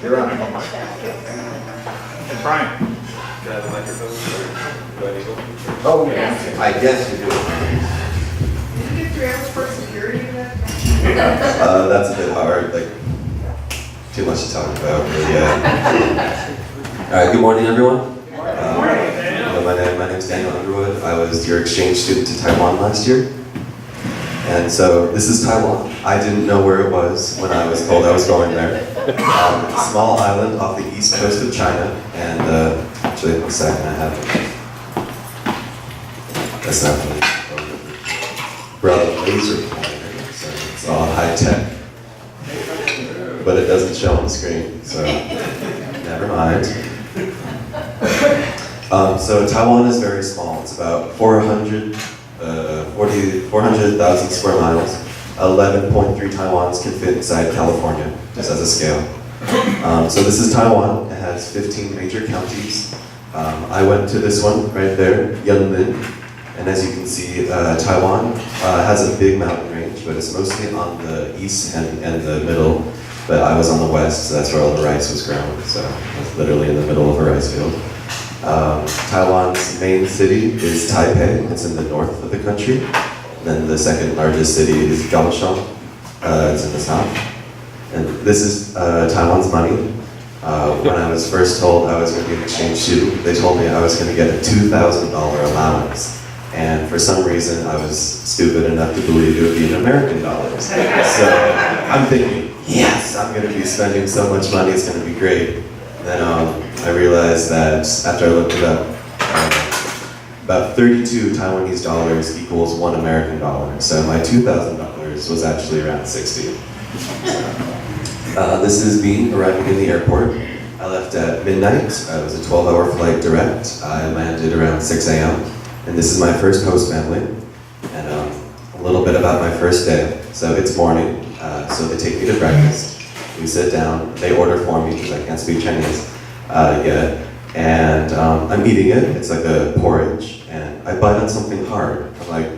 You're on. And Brian. Do I have a microphone? Or do I need one? Oh, I guess you do. Did you get transport security in that? That's a bit hard, like, too much to talk about, but yeah. All right, good morning, everyone. My name's Daniel Underwood. I was your exchange student to Taiwan last year. And so this is Taiwan. I didn't know where it was when I was told I was going there. It's a small island off the east coast of China, and actually, one second, I have it. That's not really brought a laser pointer, so it's all high tech. But it doesn't show on the screen, so never mind. So Taiwan is very small. It's about 400,000 square miles. 11.3 Taiwans can fit inside California, just as a scale. So this is Taiwan. It has 15 major counties. I went to this one right there, Yunlin. And as you can see, Taiwan has a big mountain range, but it's mostly on the east and the middle. But I was on the west, so that's where all the rice was grown. So I was literally in the middle of a rice field. Taiwan's main city is Taipei. It's in the north of the country. Then the second largest city is Kaohsiung. It's in the south. And this is Taiwan's money. When I was first told I was going to be an exchange student, they told me I was going to get a $2,000 allowance. And for some reason, I was stupid enough to believe it would be in American dollars. So I'm thinking, yes, I'm going to be spending so much money, it's going to be great. Then I realized that after I looked it up, about 32 Taiwanese dollars equals $1 American dollar. So my $2,000 was actually around 60. This is me arriving in the airport. I left at midnight. It was a 12-hour flight direct. I landed around 6 a.m. And this is my first host family. And a little bit about my first day. So it's morning, so they take me to breakfast. We sit down, they order for me because I can't speak Chinese yet. And I'm eating it, it's like a porridge, and I bite on something hard. I'm like,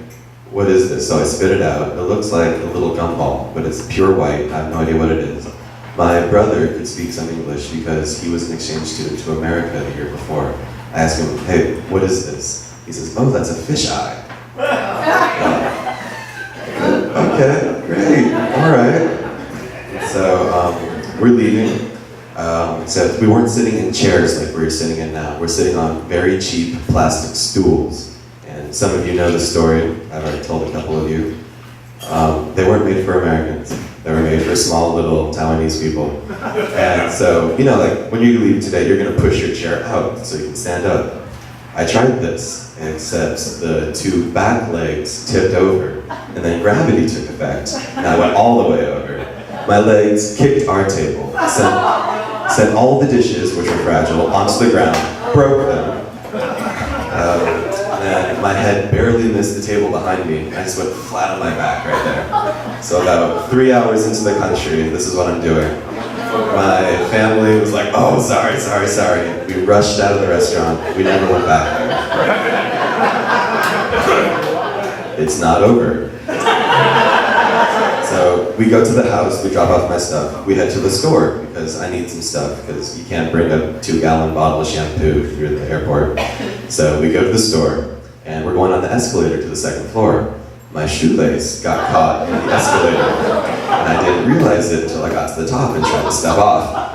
what is this? So I spit it out. It looks like a little gumball, but it's pure white. I have no idea what it is. My brother could speak some English because he was an exchange student to America the year before. I asked him, hey, what is this? He says, oh, that's a fish eye. Okay, great, all right. So we're leaving. Except we weren't sitting in chairs like we're sitting in now. We're sitting on very cheap plastic stools. And some of you know the story. I've already told a couple of you. They weren't made for Americans. They were made for small little Taiwanese people. And so, you know, like when you leave today, you're gonna push your chair out so you can stand up. I tried this, except the two back legs tipped over, and then gravity took effect, and I went all the way over. My legs kicked our table, sent all the dishes, which were fragile, onto the ground, broke them. And my head barely missed the table behind me. I just went flat on my back right there. So about 3 hours into the country, this is what I'm doing. My family was like, oh, sorry. We rushed out of the restaurant. We never went back there. It's not over. So we go to the house, we drop off my stuff. We head to the store because I need some stuff because you can't bring a 2-gallon bottle of shampoo through the airport. So we go to the store and we're going on the escalator to the second floor. My shoelace got caught in the escalator and I didn't realize it until I got to the top and tried to step off.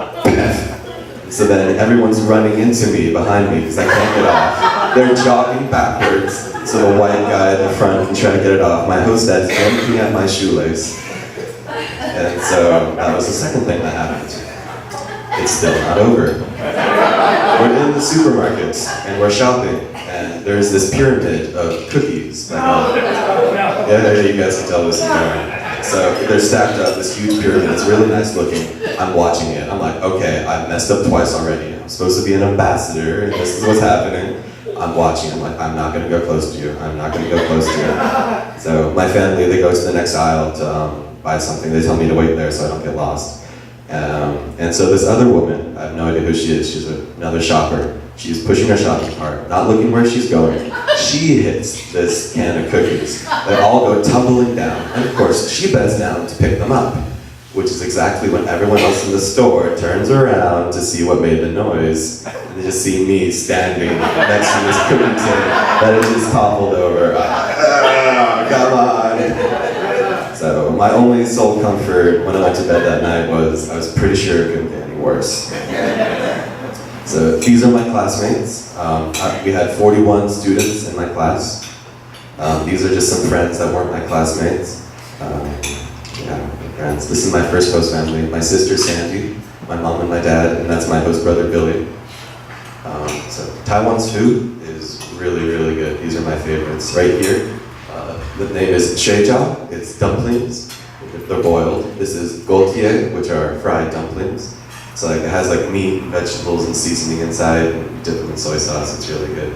So then everyone's running into me behind me because I can't get off. They're jogging backwards. So the white guy at the front can try to get it off. My hostess is looking at my shoelace. And so that was the second thing that happened. It's still not over. We're in the supermarkets and we're shopping. And there's this pyramid of cookies. Yeah, you guys can tell this is going. So they're stacked up, this huge pyramid. It's really nice looking. I'm watching it. I'm like, okay, I've messed up twice already. I'm supposed to be an ambassador, and this is what's happening. I'm watching. I'm like, I'm not going to go close to you. I'm not going to go close to you. So my family, they go to the next aisle to buy something. They tell me to wait there so I don't get lost. And so this other woman, I have no idea who she is. She's another shopper. She's pushing her shopping cart, not looking where she's going. She hits this can of cookies. They all go tumbling down, and of course, she bends down to pick them up. which is exactly when everyone else in the store turns around to see what made the noise, and they just see me standing next to this cookie tin that had just toppled over. Come on! So my only sole comfort when I went to bed that night was I was pretty sure it couldn't get any worse. So these are my classmates. We had 41 students in my class. These are just some friends that weren't my classmates. Yeah, my friends. This is my first host family. My sister Sandy, my mom and my dad, and that's my host brother Billy. So Taiwan's food is really, really good. These are my favorites. Right here, the name is shuijia. It's dumplings. They're boiled. This is gotie, which are fried dumplings. So like it has like meat, vegetables, and seasoning inside. And you dip them in soy sauce. It's really good.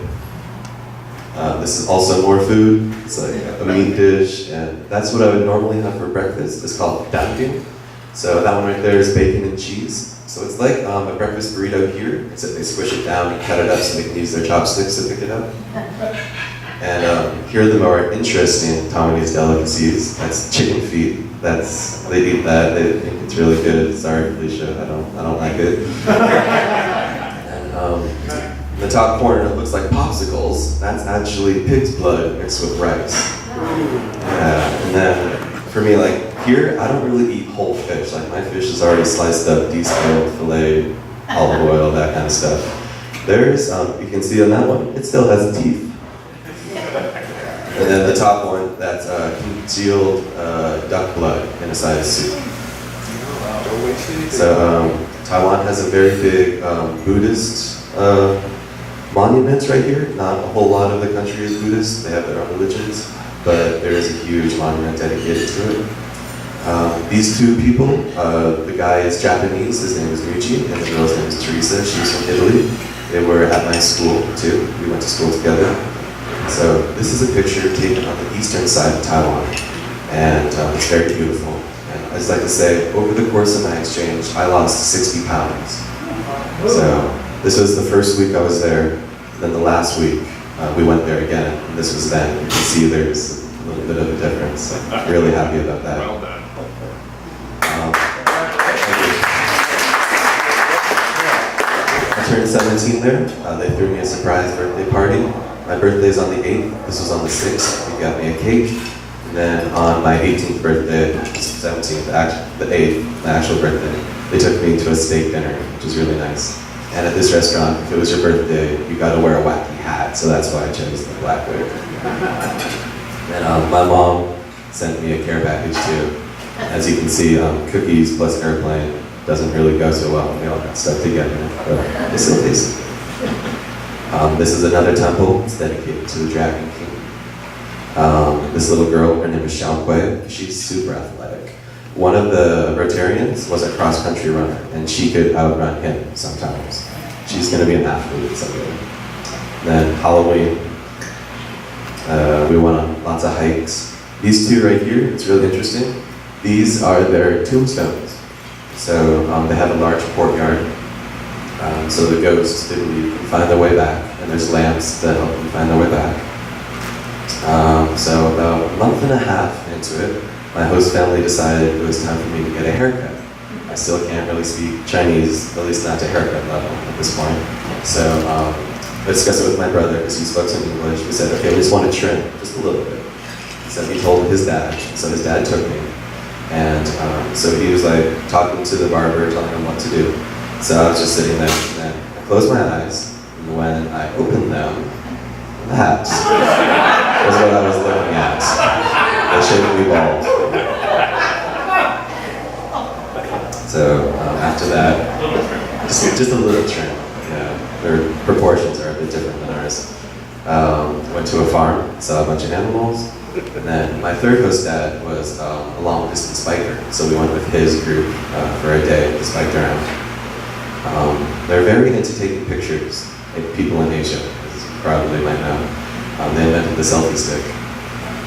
This is also more food. It's like a meat dish, and that's what I would normally have for breakfast. It's called danting. So that one right there is bacon and cheese. So it's like a breakfast burrito here, except they squish it down and cut it up so they can use their chopsticks to pick it up. And here are the more interesting Taiwanese delicacies. That's chicken feet. They eat that. They think it's really good. Sorry, Felicia, I don't like it. And in the top corner, it looks like popsicles. That's actually pig's blood mixed with rice. Yeah, and then for me, like here, I don't really eat whole fish. Like my fish is already sliced up, descaled, filleted, olive oil, that kind of stuff. There's, you can see on that one, it still has teeth. And then the top one, that's congealed duck blood in a side of soup. So Taiwan has a very big Buddhist monuments right here. Not a whole lot of the country is Buddhist. They have their own religions, but there is a huge monument dedicated to it. These two people, the guy is Japanese, his name is Ryuichi, and the girl's name is Teresa. She's from Italy. They were at my school too. We went to school together. So this is a picture taken on the eastern side of Taiwan, and it's very beautiful. And I just like to say, over the course of my exchange, I lost 60 pounds. So this was the first week I was there. Then the last week, we went there again, and this was then. You can see there's a little bit of a difference. So I'm really happy about that. Well done. I turned 17 there. They threw me a surprise birthday party. My birthday's on the 8th, this was on the 6th. They got me a cake. And then on my 18th birthday, 17th, the 8th, my actual birthday, they took me to a steak dinner, which was really nice. And at this restaurant, if it was your birthday, you got to wear a wacky hat, so that's why I chose the black wig. And my mom sent me a care package too. As you can see, cookies plus airplane doesn't really go so well when they all got stuck together, but it's still tasty. This is another temple. It's dedicated to the Dragon King. This little girl, her name is Xiao Kui. She's super athletic. One of the Rotarians was a cross-country runner, and she could outrun him sometimes. She's going to be an athlete someday. Then Halloween, we went on lots of hikes. These two right here, it's really interesting. These are their tombstones. So they have a large courtyard. So the ghosts didn't find their way back, and there's lamps that help them find their way back. So about a month and a half into it, my host family decided it was time for me to get a haircut. I still can't really speak Chinese, at least not to haircut level at this point. So I discussed it with my brother because he spoke some English. We said, okay, we just want to trim just a little bit. So he told his dad, so his dad took me. And so he was like talking to the barber, telling him what to do. So I was just sitting there, and then I closed my eyes, and when I opened them, that was what I was looking at. They showed me bald. So after that, just a little trim. Yeah, their proportions are a bit different than ours. Went to a farm, saw a bunch of animals, and then my third host dad was a long distance biker, so we went with his group for a day, just biked around. They're very into taking pictures, like people in Asia, as you probably might know. They invented the selfie stick.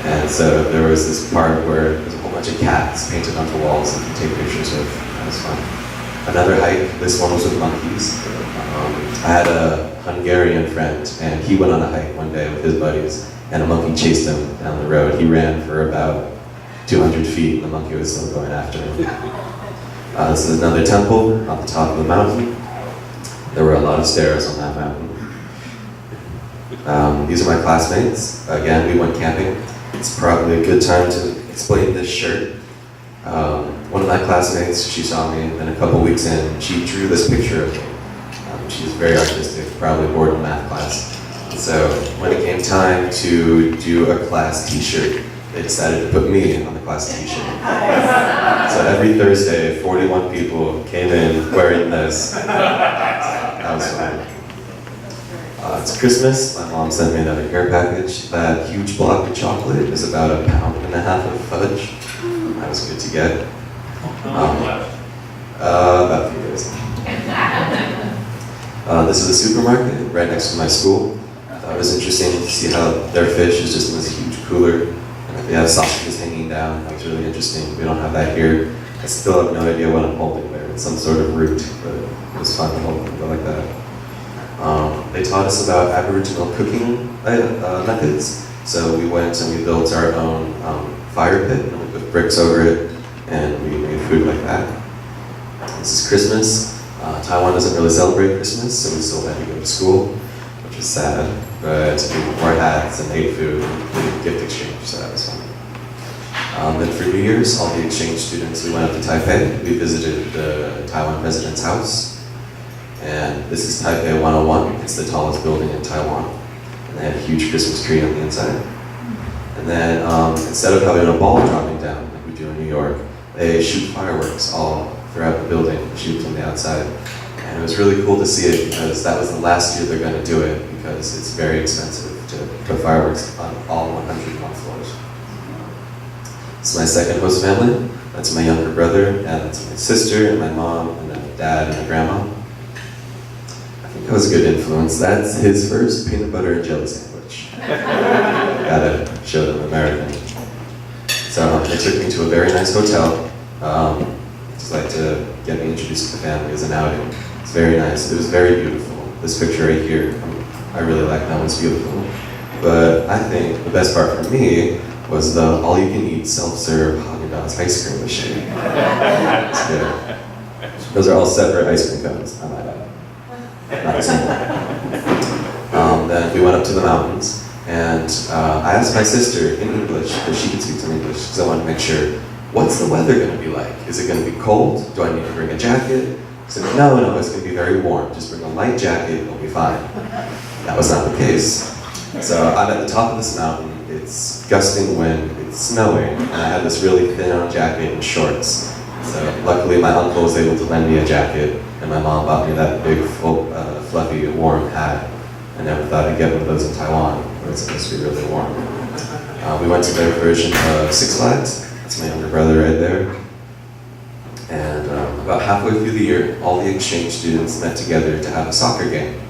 And so there was this part where there's a whole bunch of cats painted onto walls that you can take pictures with. That was fun. Another hike, this one was with monkeys. I had a Hungarian friend, and he went on a hike one day with his buddies, and a monkey chased him down the road. He ran for about 200 feet, and the monkey was still going after him. This is another temple on the top of the mountain. There were a lot of stairs on that mountain. These are my classmates. Again, we went camping. It's probably a good time to explain this shirt. One of my classmates, she saw me, and a couple weeks in, she drew this picture of me. She was very artistic, probably bored in math class. So when it came time to do a class t-shirt, they decided to put me on the class t-shirt. So every Thursday, 41 people came in wearing this. That was fun. It's Christmas. My mom sent me another care package. That huge block of chocolate is about 1.5 pounds of fudge. That was good to get. About 3 days. This is a supermarket right next to my school. I thought it was interesting to see how their fish is just in this huge cooler. And they have sausages hanging down. That was really interesting. We don't have that here. I still have no idea what I'm holding there. It's some sort of root, but it was fun to hold it like that. They taught us about Aboriginal cooking methods. So we went and we built our own fire pit, and we put bricks over it, and we made food like that. This is Christmas. Taiwan doesn't really celebrate Christmas, so we still had to go to school, which is sad. But we wore hats and ate food and did gift exchange, so that was fun. Then for New Year's, all the exchange students, we went up to Taipei. We visited the Taiwan president's house. And this is Taipei 101. It's the tallest building in Taiwan. And they had a huge Christmas tree on the inside. And then instead of having a ball dropping down like we do in New York, they shoot fireworks all throughout the building, shoot from the outside. And it was really cool to see it because that was the last year they're going to do it because it's very expensive to put fireworks on all 101 floors. This is my second host family. That's my younger brother, and that's my sister, and my mom, and my dad, and my grandma. That was a good influence. That's his first peanut butter and jelly sandwich. Gotta show them American. So they took me to a very nice hotel. Just like to get me introduced to the family as an outing. It's very nice. It was very beautiful. This picture right here, I really like that one's beautiful. But I think the best part for me was the all-you-can-eat self-serve Haagen-Dazs ice cream machine. It's good. Those are all separate ice cream cones. I might add. Not simple. Then we went up to the mountains, and I asked my sister in English if she could speak some English because I wanted to make sure, what's the weather going to be like? Is it going to be cold? Do I need to bring a jacket? She said, no, it's going to be very warm. Just bring a light jacket, it'll be fine. That was not the case. So I'm at the top of this mountain, it's gusting wind, it's snowing, and I had this really thin jacket and shorts. So luckily my uncle was able to lend me a jacket, and my mom bought me that big, full, fluffy, warm hat. I never thought I'd get one of those in Taiwan, where it's supposed to be really warm. We went to their version of Six Flags. That's my younger brother right there. And about halfway through the year, all the exchange students met together to have a soccer game.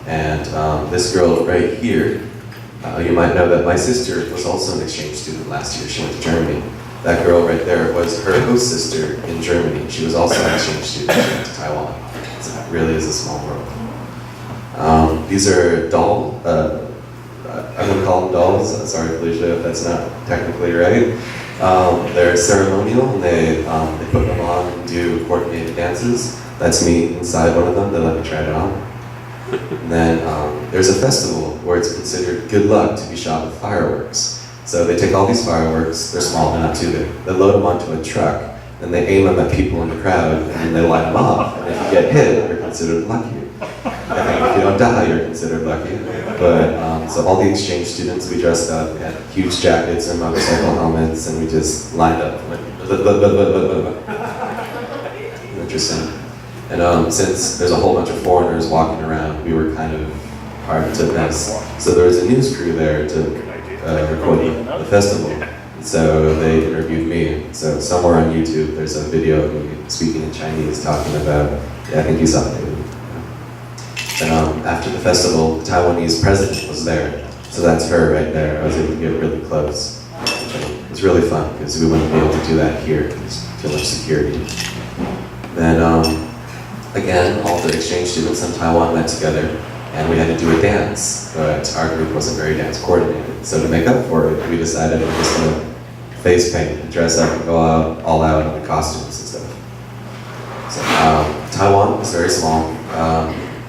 And this girl right here, you might know that my sister was also an exchange student last year. She went to Germany. That girl right there was her host sister in Germany. She was also an exchange student. She went to Taiwan. So it really is a small world. These are I'm going to call them dolls. Sorry, Felicia, if that's not technically right. They're ceremonial, and they put them on and do coordinated dances. That's me inside one of them. They let me try it on. And then there's a festival where it's considered good luck to be shot with fireworks. So they take all these fireworks, they're small, they're not too big, they load them onto a truck, and they aim them at people in the crowd, and then they light them off. And if you get hit, you're considered lucky. I think if you don't die, you're considered lucky. But so all the exchange students, we dressed up, we had huge jackets and motorcycle helmets, and we just lined up. Interesting. And since there's a whole bunch of foreigners walking around, we were kind of hard to miss. So there was a news crew there to record the festival. So they interviewed me. So somewhere on YouTube, there's a video of me speaking in Chinese, talking about, I think you saw it. And after the festival, the Taiwanese president was there. So that's her right there. I was able to get really close. It was really fun, because we wouldn't be able to do that here. There's too much security. Then, again, all the exchange students in Taiwan met together, and we had to do a dance, but our group wasn't very dance coordinated. So to make up for it, we decided we were just going to face paint and dress up and go out all out in the costumes and stuff. So, Taiwan is very small.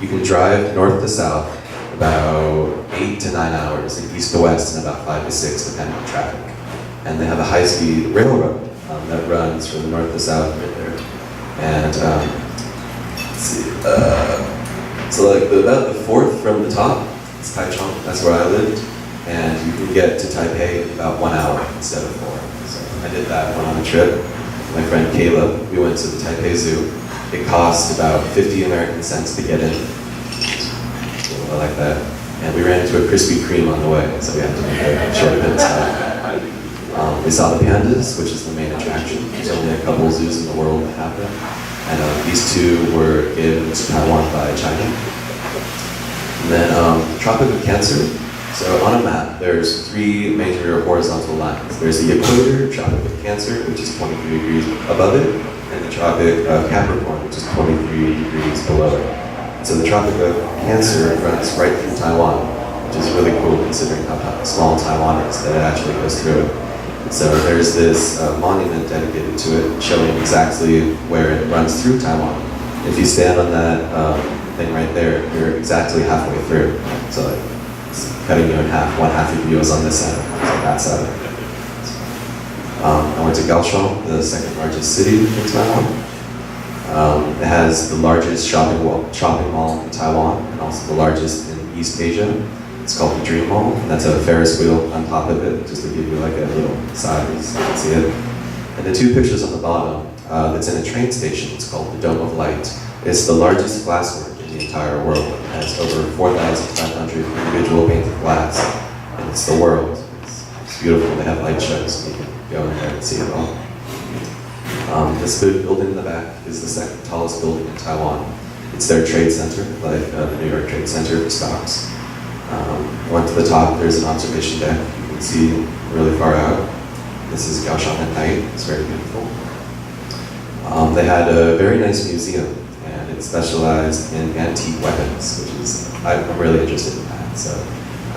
You can drive north to south about 8 to 9 hours, and east to west in about 5 to 6, depending on traffic. And they have a high-speed railroad that runs from north to south right there. And let's see, so like about the fourth from the top is Taichung. That's where I lived, and you can get to Taipei in about 1 hour instead of 4. So I did that, went on a trip. My friend Caleb, we went to the Taipei Zoo. It cost about 50 American cents to get in. I like that. And we ran into a Krispy Kreme on the way, so we had to make a short bit of time. We saw the pandas, which is the main attraction. There's only a couple zoos in the world that have them. And these two were given to Taiwan by China. And then Tropic of Cancer. So on a map, there's 3 major horizontal lines. There's the equator, Tropic of Cancer, which is 23 degrees above it, and the Tropic of Capricorn, which is 23 degrees below it. So the Tropic of Cancer runs right through Taiwan, which is really cool considering how small Taiwan is, that it actually goes through it. So there's this monument dedicated to it, showing exactly where it runs through Taiwan. If you stand on that thing right there, you're exactly halfway through. So it's cutting you in half. One half of you is on this side, on that side. I went to Kaohsiung, the second largest city in Taiwan. It has the largest shopping mall in Taiwan, and also the largest in East Asia. It's called the Dream Mall, and that's a Ferris wheel on top of it, just to give you like a little size, you can see it. And the 2 pictures on the bottom, that's in a train station, it's called the Dome of Light. It's the largest glasswork in the entire world. It has over 4,500 individual painted glass, and it's the world. It's beautiful. They have light shows, you can go in there and see it all. This big building in the back is the second tallest building in Taiwan. It's their trade center, like the New York Trade Center for stocks. Went to the top, there's an observation deck. You can see really far out. This is Kaohsiung at night, it's very beautiful. They had a very nice museum, and it specialized in antique weapons, which is, I'm really interested in that. So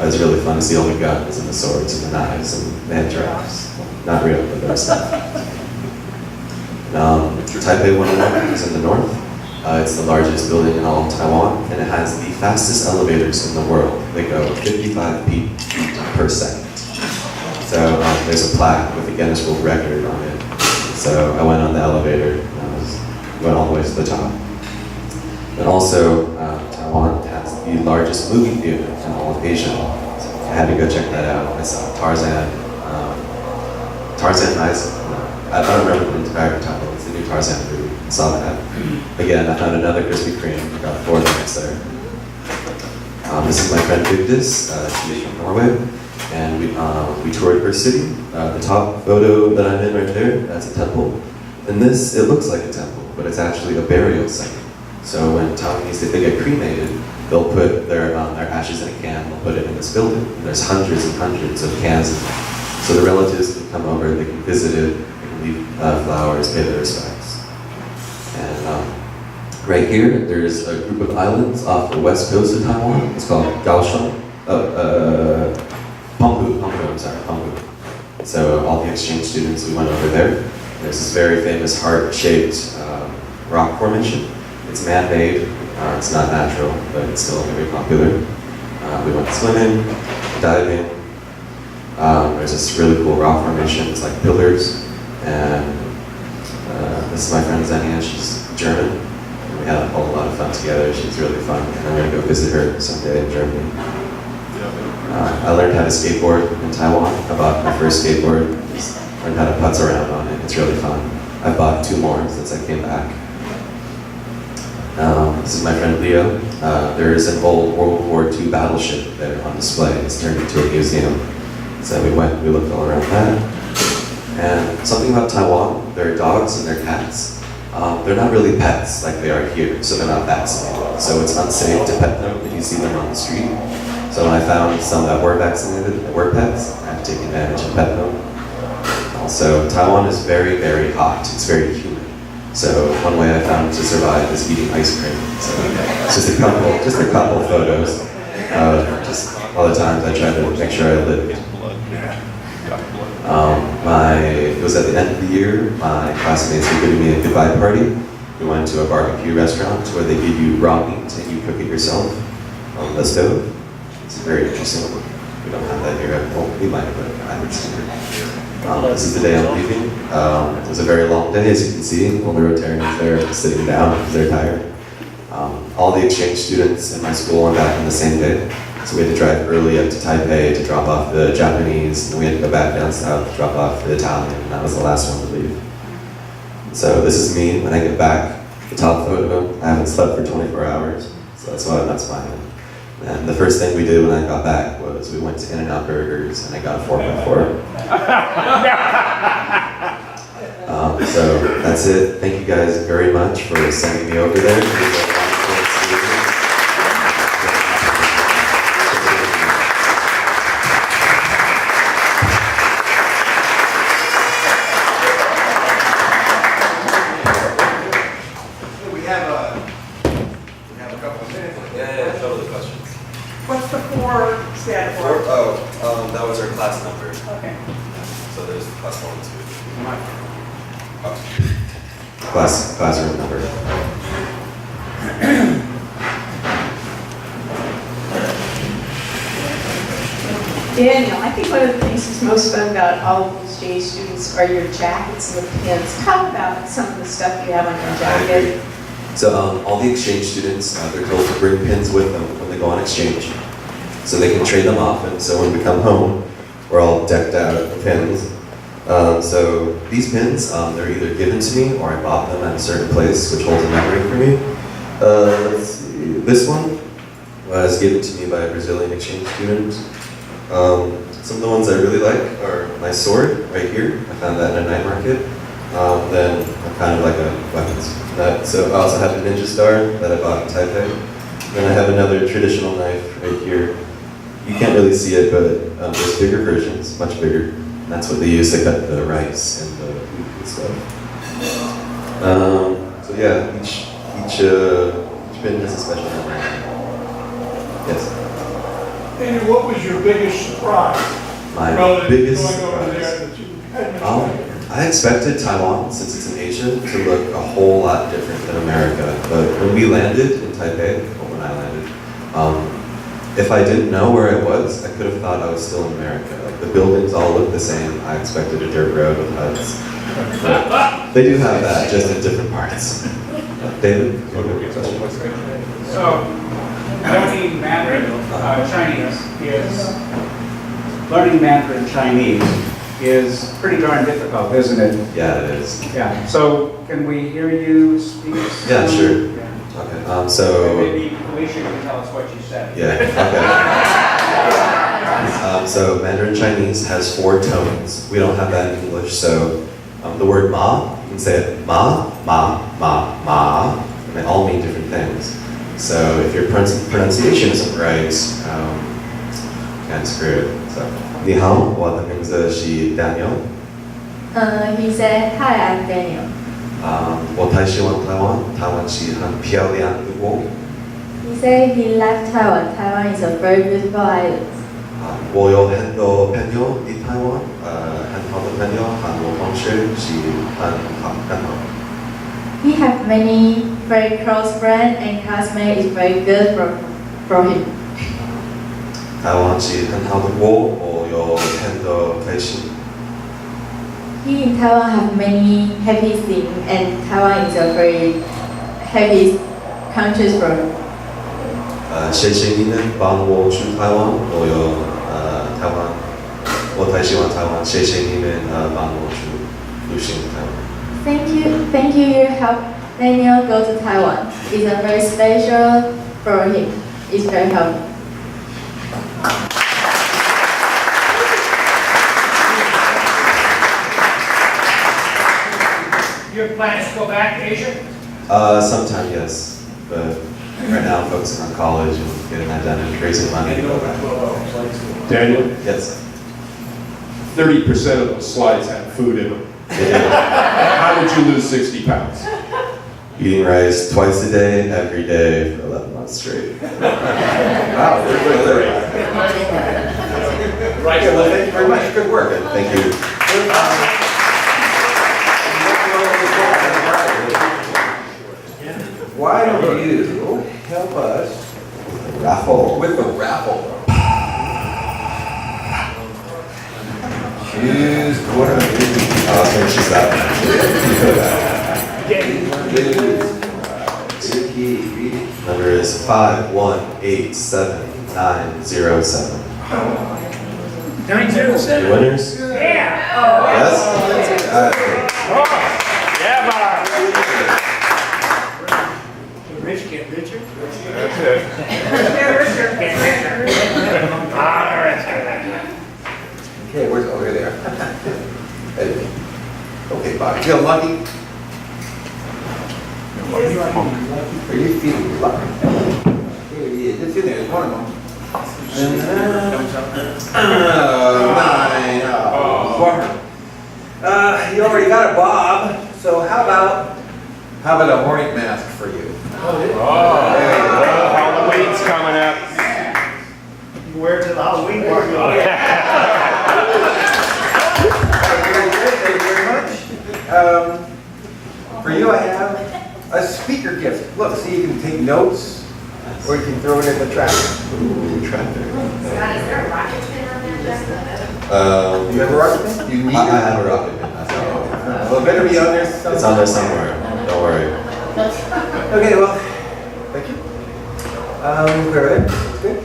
it was really fun to see all the guns and the swords and the knives, and they had giraffes. Not real, but there was stuff. Taipei 101 is in the north. It's the largest building in all of Taiwan, and it has the fastest elevators in the world. They go 55 feet per second. So there's a plaque with a Guinness World Record on it. So I went on the elevator, and went all the way to the top. And also, Taiwan has the largest movie theater in all of Asia. So I had to go check that out. I saw Tarzan Isaac. I don't remember the entire title. It's the new Tarzan movie. I saw that. Again, I found another Krispy Kreme. Got 4 minutes there. This is my friend Vigdis. She's from Norway, and we toured her city. The top photo that I'm in right there, that's a temple. And this, it looks like a temple, but it's actually a burial site. So when Taiwanese, if they get cremated, they'll put their ashes in a can. They'll put it in this building. And there's hundreds and hundreds of cans in there. So the relatives can come over, they can visit it. Leave flowers, pay their respects. And right here, there's a group of islands off the west coast of Taiwan. It's called Kaohsiung, Penghu. So all the exchange students, we went over there. There's this very famous heart-shaped rock formation. It's man-made, it's not natural, but it's still very popular. We went swimming, diving. There's this really cool rock formation, it's like pillars. And this is my friend Xenia, she's German. And we had a whole lot of fun together, she's really fun. And I'm gonna go visit her someday in Germany. I learned how to skateboard in Taiwan. I bought my first skateboard, just learned how to putz around on it, it's really fun. I bought 2 more since I came back. This is my friend Leo. There is an old World War II battleship there on display. It's turned into a museum. So we looked all around that. And something about Taiwan, their dogs and their cats, they're not really pets like they are here, so they're not vaccinated. So it's unsafe to pet them if you see them on the street. So when I found some that were vaccinated, that were pets, I had to take advantage and pet them. Also, Taiwan is very, very hot. It's very humid. So one way I found to survive is eating ice cream. So it's just a couple photos. Just all the times I tried to make sure I lived. It was at the end of the year, my classmates were giving me a goodbye party, We went to a barbecue restaurant where they give you raw meat and you cook it yourself on the stove. It's very interesting. We don't have that here at home. We might, but I would say this is the day I'm leaving. It was a very long day, as you can see. All the Rotarians there sitting down because they're tired. All the exchange students in my school went back on the same day. So we had to drive early up to Taipei to drop off the Japanese, and we had to go back down south to drop off the Italian, and that was the last one to leave. So this is me when I get back. The top photo, I haven't slept for 24 hours, so that's why I'm not smiling. And the first thing we did when I got back was we went to In-N-Out Burgers, and I got a 4x4. So that's it. Thank you guys very much for sending me over there. We have a couple of minutes. Yeah, totally questions. What's the 4 stand for? That was our class number. Okay. So there's class 1 and 2. Classroom number. Daniel, I think one of the things that's most fun about all of these J students are your jackets and the pins. Talk about some of the stuff you have on your jacket. So all the exchange students, they're told to bring pins with them when they go on exchange, so they can trade them off. And so when we come home, we're all decked out with pins. So these pins, they're either given to me or I bought them at a certain place, which holds a memory for me. Let's see. This one was given to me by a Brazilian exchange student. Some of the ones I really like are my sword right here. I found that in a night market. Then I'm kind of like a weapons nut. So I also have a ninja star that I bought in Taipei. Then I have another traditional knife right here. You can't really see it, but there's bigger versions, much bigger. And that's what they use to cut the rice and the wheat and stuff. So yeah, each pin has a special memory. Yes. Andrew, what was your biggest surprise? My Relative biggest going over there surprise. that you hadn't expected? I expected Taiwan, since it's in Asia, to look a whole lot different than America. But when we landed in Taipei, or when I landed, if I didn't know where I was, I could have thought I was still in America. Like the buildings all look the same. I expected a dirt road with huts. But they do have that, just in different parts. David? you want to get a question? So, learning Mandarin Chinese is pretty darn difficult, isn't it? Yeah, it is. Yeah. So, can we hear you speak? Yeah, sure. Yeah. Okay, so... Maybe Alicia can tell us what you said. Yeah, okay. So Mandarin Chinese has 4 tones. We don't have that in English, so the word ma, you can say it ma, ma, ma, ma, and they all mean different things. So if your pronunciation isn't right, can't screw it. So, 你好，我的名字是 Daniel. He said, "Hi, I'm Daniel." 我太喜欢台湾，台湾是很漂亮的国。 He said he left Taiwan. Taiwan is a very beautiful island. 我有很多朋友在台湾，很好的朋友，和我同学是很好。 He have many very close friends and classmates is very good for him. 台湾是很好的国，我有很多开心。 He in Taiwan have many happy things, and Taiwan is a very happy country for him. 谢谢你们帮我去台湾，我有台湾，我太喜欢台湾，谢谢你们帮我去旅行台湾。 Thank you. You help Daniel go to Taiwan. It's a very special for him. It's very helpful. You have plans to go back to Asia? Sometime yes, but right now I'm focusing on college and getting that done and raising money to go back. Daniel, Yes. 30% of those slides had food in them. How did you lose 60 pounds? Eating rice twice a day, every day for 11 months straight. Wow, very great. Right, well, thank you very much. Good work. Thank you. don't you help us Raffle. with the raffle? Choose quarter. I'll finish that Number is 5187-907. 907. Any winners? Yeah. Yes? The rich get richer. Okay, where's over there? Okay, Bob, feel lucky? Are you feeling lucky? Here he is, it's in there, there's one of them. 9, you already got a Bob, so how about a hornet mask for you? Halloween's coming up. Wear it to the Halloween party. Thank you very much. For you, I have a speaker gift. Look, see, you can take notes, or you can throw it in the trash. Ooh, tractor. Scott, is there a rocket pin on that jacket? You have a rocket pen? You need I it? have a rocket pen. That's all. Well, it better be on there somewhere. It's on there somewhere. Don't worry. Okay, well, thank you. Clear there. That's good.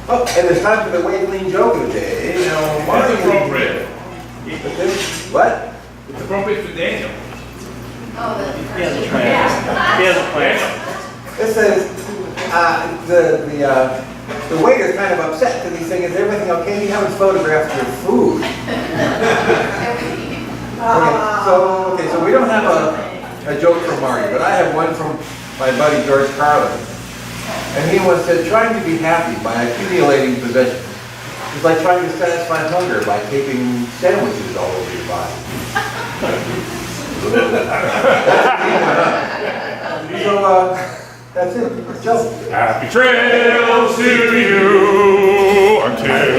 Oh, and it's time for the Wave Clean Joke of the day. Now, That's appropriate. What? It's appropriate for Daniel. Oh, the. This says, the waiter's kind of upset because he's saying, is everything okay? You haven't photographed your food. Okay, so we don't have a joke from Marty, but I have one from my buddy George Carlin. And he once said, trying to be happy by accumulating possessions is like trying to satisfy hunger by taping sandwiches all over your body. So, that's it. Joe. Happy trails to you until